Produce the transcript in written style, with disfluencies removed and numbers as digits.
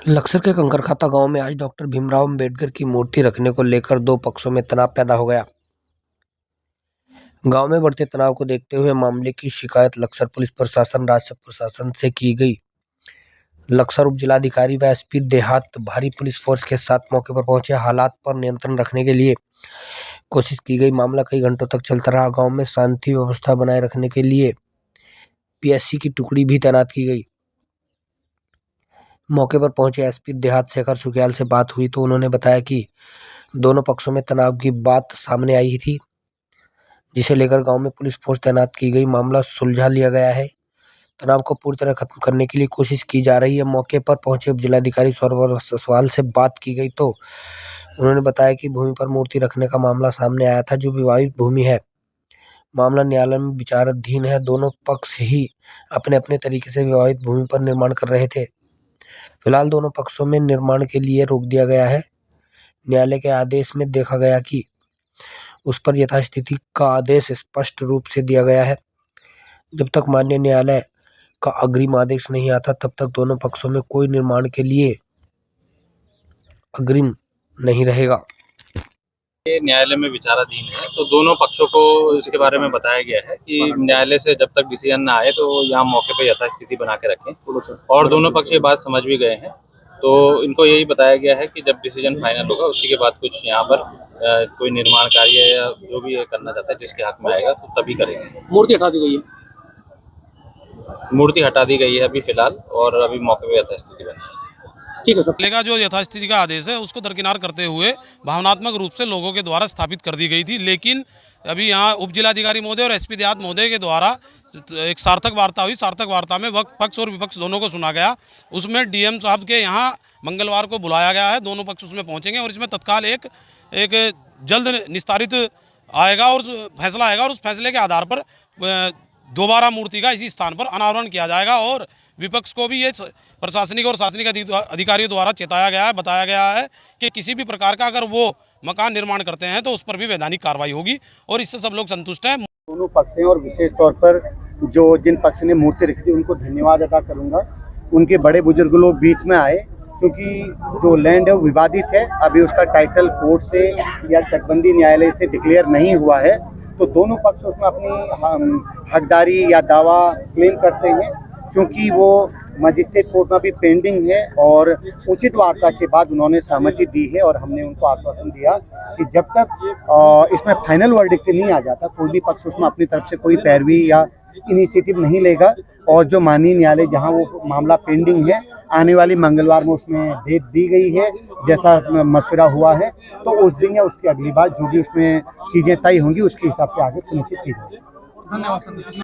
लक्सर के कंकरखाता गांव में आज डॉक्टर भीमराव अंबेडकर की मूर्ति रखने को लेकर दो पक्षों में तनाव पैदा हो गया। गांव में बढ़ते तनाव को देखते हुए मामले की शिकायत लक्सर पुलिस प्रशासन राज्य प्रशासन से की गई। लक्सर उप जिलाधिकारी व एसपी देहात भारी पुलिस फोर्स के साथ मौके पर पहुंचे। हालात पर नियंत्रण रखने के लिए कोशिश की गई। मामला कई घंटों तक चलता रहा। गाँव में शांति व्यवस्था बनाए रखने के लिए पीएससी की टुकड़ी भी तैनात की गई। मौके पर पहुंचे एसपी देहात शेखर सुखियाल से बात हुई तो उन्होंने बताया कि दोनों पक्षों में तनाव की बात सामने आई थी, जिसे लेकर गांव में पुलिस फोर्स तैनात की गई। मामला सुलझा लिया गया है। तनाव को पूरी तरह खत्म करने के लिए कोशिश की जा रही है। मौके पर पहुंचे उप जिलाधिकारी सौरभ ससवाल से बात की गई तो उन्होंने बताया कि भूमि पर मूर्ति रखने का मामला सामने आया था, जो विवादित भूमि है। मामला न्यायालय में विचाराधीन है। दोनों पक्ष ही अपने अपने तरीके से विवादित भूमि पर निर्माण कर रहे थे। फिलहाल दोनों पक्षों में निर्माण के लिए रोक दिया गया है। न्यायालय के आदेश में देखा गया कि उस पर यथास्थिति का आदेश स्पष्ट रूप से दिया गया है। जब तक माननीय न्यायालय का अग्रिम आदेश नहीं आता तब तक दोनों पक्षों में कोई निर्माण के लिए अग्रिम नहीं रहेगा। ये न्यायालय में विचाराधीन है, तो दोनों पक्षों को इसके बारे में बताया गया है कि न्यायालय से जब तक डिसीजन ना आए तो यहाँ मौके पे यथास्थिति बना के रखें, और दोनों पक्ष ये बात समझ भी गए हैं। तो इनको यही बताया गया है कि जब डिसीजन फाइनल होगा उसी के बाद कुछ यहाँ पर कोई निर्माण कार्य या जो भी ये करना चाहता है जिसके हक में आएगा तो तभी करेंगे। मूर्ति हटा दी गई है। मूर्ति हटा दी गई है अभी फिलहाल, और अभी मौके पे यथास्थिति बनी है। ठीक है सर। लेगा जो यथास्थिति का आदेश है उसको दरकिनार करते हुए भावनात्मक रूप से लोगों के द्वारा स्थापित कर दी गई थी, लेकिन अभी यहाँ उप जिलाधिकारी महोदय और एसपी देहात महोदय के द्वारा एक सार्थक वार्ता हुई। सार्थक वार्ता में पक्ष और विपक्ष दोनों को सुना गया। उसमें डीएम साहब के यहाँ मंगलवार को बुलाया गया है। दोनों पक्ष उसमें पहुँचेंगे और इसमें तत्काल एक जल्द निस्तारित आएगा और फैसला आएगा, और उस फैसले के आधार पर दोबारा मूर्ति का इसी स्थान पर अनावरण किया जाएगा। और विपक्ष को भी ये प्रशासनिक और शासनिक अधिकारियों द्वारा चेताया गया है, बताया गया है कि किसी भी प्रकार का अगर वो मकान निर्माण करते हैं तो उस पर भी वैधानिक कार्रवाई होगी, और इससे सब लोग संतुष्ट हैं। दोनों पक्ष हैं, और विशेष तौर पर जिन पक्ष ने मूर्ति रखी थी उनको धन्यवाद अदा करूंगा। उनके बड़े बुजुर्ग लोग बीच में आए, क्योंकि जो लैंड है वो विवादित है। अभी उसका टाइटल कोर्ट से या चकबंदी न्यायालय से डिक्लेयर नहीं हुआ है, तो दोनों पक्ष उसमें अपनी हकदारी या दावा क्लेम करते हैं। क्योंकि वो मजिस्ट्रेट कोर्ट में भी पेंडिंग है, और उचित वार्ता के बाद उन्होंने सहमति दी है, और हमने उनको आश्वासन दिया कि जब तक इसमें फाइनल वर्डिक्ट नहीं आ जाता कोई भी पक्ष उसमें अपनी तरफ से कोई पैरवी या इनिशिएटिव नहीं लेगा। और जो माननीय न्यायालय जहां वो मामला पेंडिंग है, आने वाली मंगलवार में उसमें डेट दी गई है जैसा मशवरा हुआ है, तो उस दिन या उसकी अगली बार जो भी उसमें चीज़ें तय होंगी उसके हिसाब से आगे सुनिश्चित की जाएगी। धन्यवाद सर।